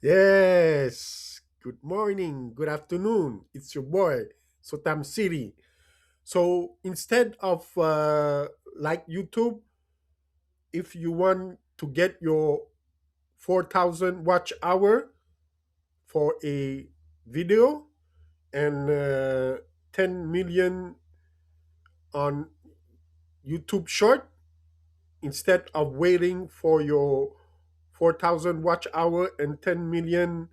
Yes. Good morning. Good afternoon. It's your boy, Sotam City. So instead of like YouTube, if you want to get your 4,000 watch hour for a video and 10 million on YouTube short, instead of waiting for your 4,000 watch hour and 10 million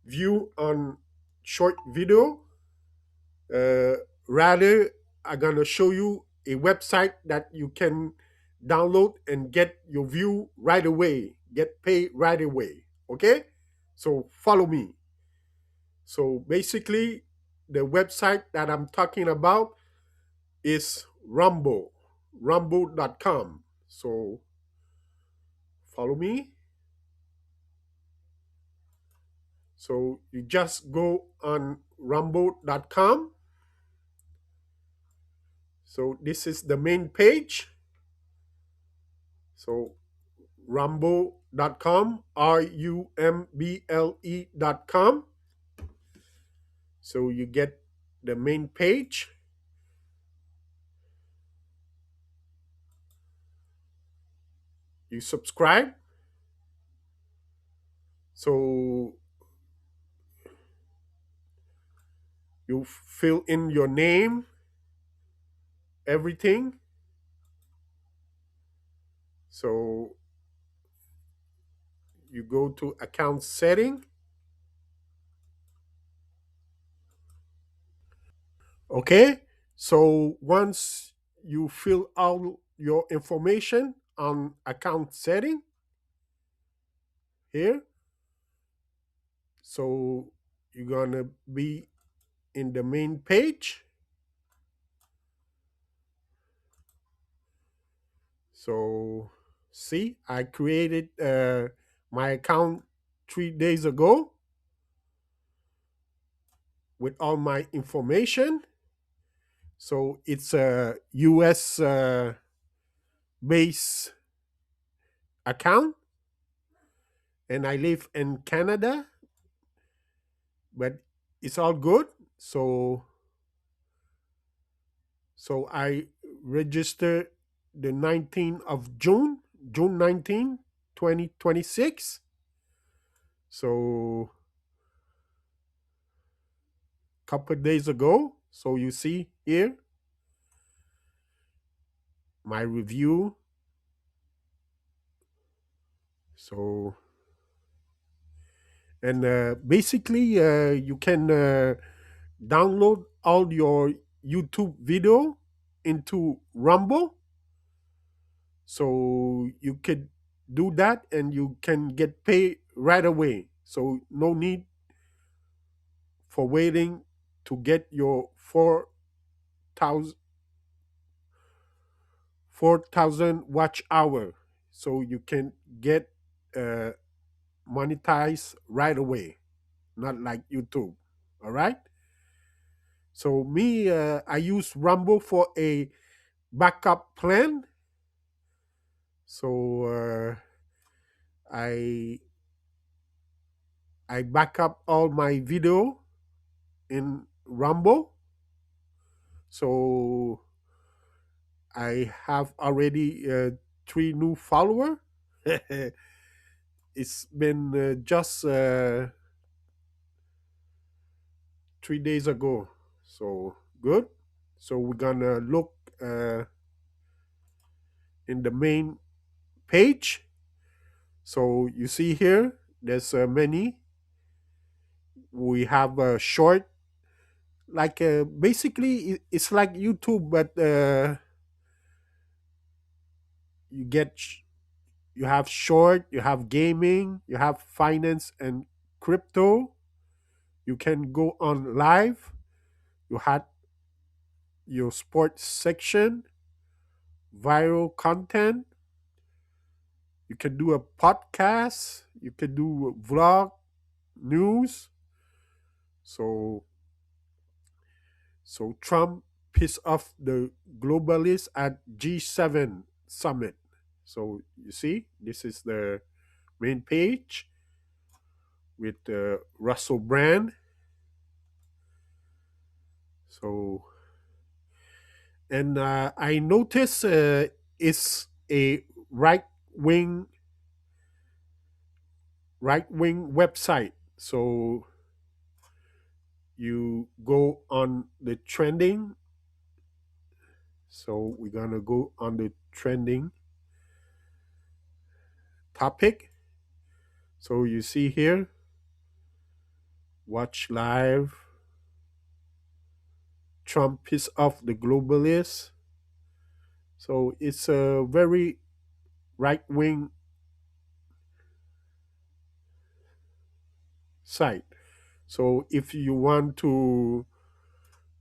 view on short video, Uh, rather, I'm gonna show you a website that you can download and get your view right away, get paid right away. Okay, so follow me. So basically, the website that I'm talking about is rumble.com. So follow me. So you just go on rumble.com. So this is the main page. So rumble.com, rumble.com. So you get the main page. You subscribe. So you fill in your name, everything. So you go to account setting. Okay. So once you fill out your information on account setting here, so you're gonna be in the main page. So, see, I created my account 3 days ago with all my information. So, it's a US based account, and I live in Canada, but it's all good. So, I registered the 19th of June, June 19, 2026. So, couple days ago. So you see here my review. So and basically you can download all your YouTube video into Rumble. So you could do that and you can get paid right away. So no need for waiting to get your 4,000 watch hour. So you can get uh, monetized right away, not like YouTube. All right. So me, I use Rumble for a backup plan. So I I back up all my video in Rumble. So I have already three new follower. It's been just 3 days ago. So good. So we're gonna look in the main page. So you see here, there's many. We have a short, like basically it's like YouTube, but you get you have short, you have gaming, you have finance and crypto. You can go on live. You had your sports section, viral content. You can do a podcast. You can do a vlog, news. So Trump pissed off the globalists at G7 summit. So you see, this is the main page. with Russell Brand. So, and I notice it's a right wing website. So you go on the trending. So we're gonna go on the trending topic. So you see here, watch live. Trump piss off the globalists. So it's a very right wing site. So if you want to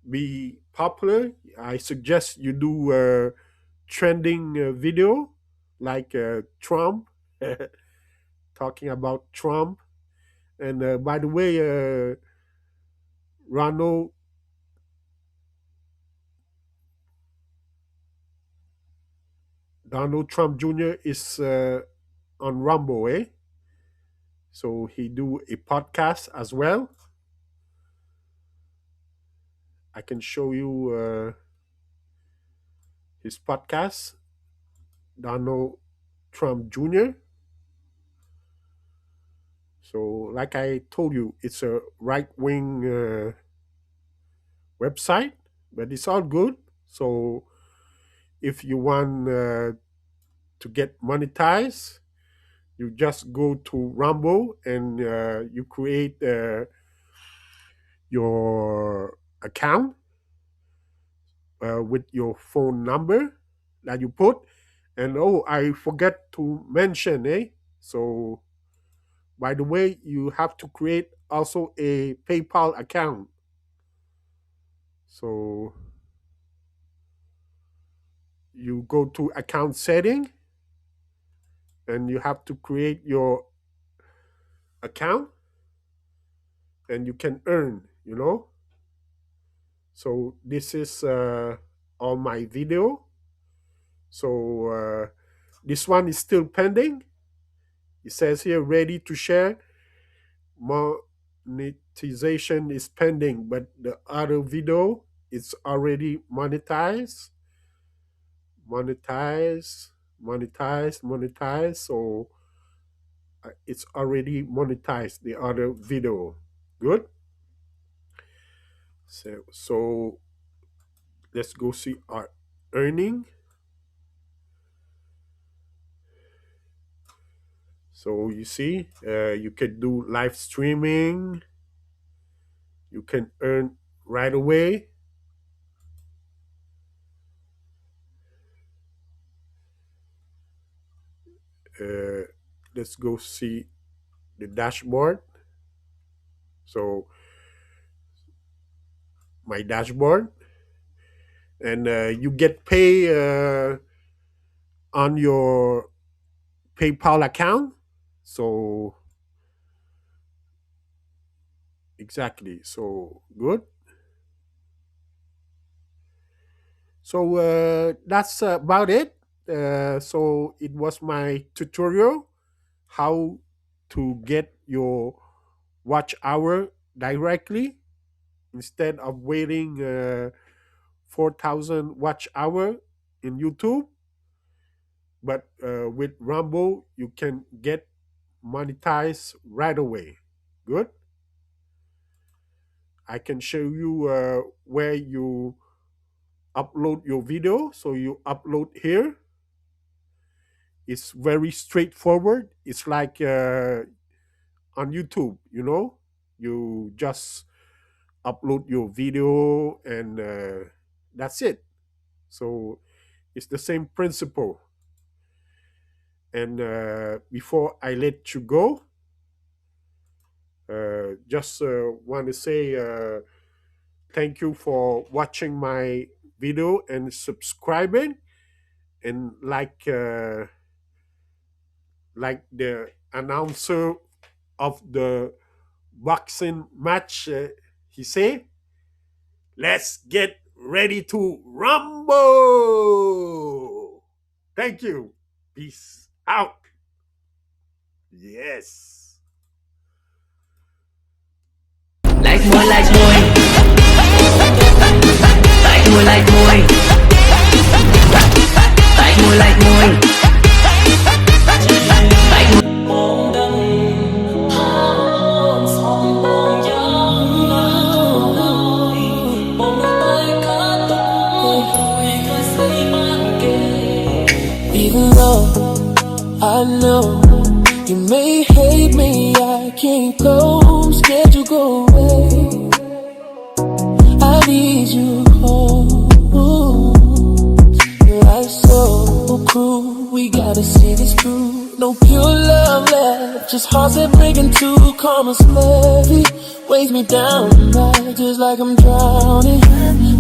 be popular, I suggest you do a trending video like Trump, talking about Trump. And by the way, Ronald Donald Trump Jr. is on Rumble, eh? So he do a podcast as well. I can show you his podcast, Donald Trump Jr. So, like I told you, it's a right wing website, but it's all good. So, if you want to get monetized, you just go to Rumble and you create your account with your phone number that you put. And oh, I forgot to mention, eh? So, by the way, you have to create also a PayPal account. So, you go to account setting and you have to create your account and you can earn. So this is all my video. So this one is still pending. It says here ready to share. Monetization is pending, but the other video is already monetized. Monetized. So it's already monetized, the other video. Good. So let's go see our earning. So you see, you can do live streaming. You can earn right away. Uh, let's go see the dashboard. So my dashboard, and you get pay on your PayPal account. So exactly. So good. So that's about it. So it was my tutorial how to get your watch hour directly instead of waiting 4,000 watch hour in YouTube. But with Rumble, you can get monetized right away. Good. I can show you where you upload your video. So you upload here. It's very straightforward. It's like on YouTube. You just upload your video and that's it. So it's the same principle. And before I let you go, just want to say thank you for watching my video and subscribing. And like the announcer of the boxing match, he say, let's get ready to rumble. Thank you. Peace out. Yes. more like more. Like more like more. Like more like more. Even though I know you may hate me, I can't go, I'm scared you go away. I need you home. Life's so cruel, we gotta see this through. No pure love left, just hearts that break into karma's levy. Weighs me down tonight, just like I'm drowning.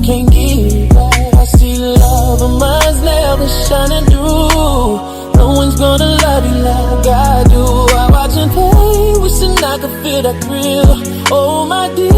Can't get it right, I see love in my eyes now, it's shining through. No one's gonna love you like I do. I watch and play, wishing I could feel that thrill. Oh my dear,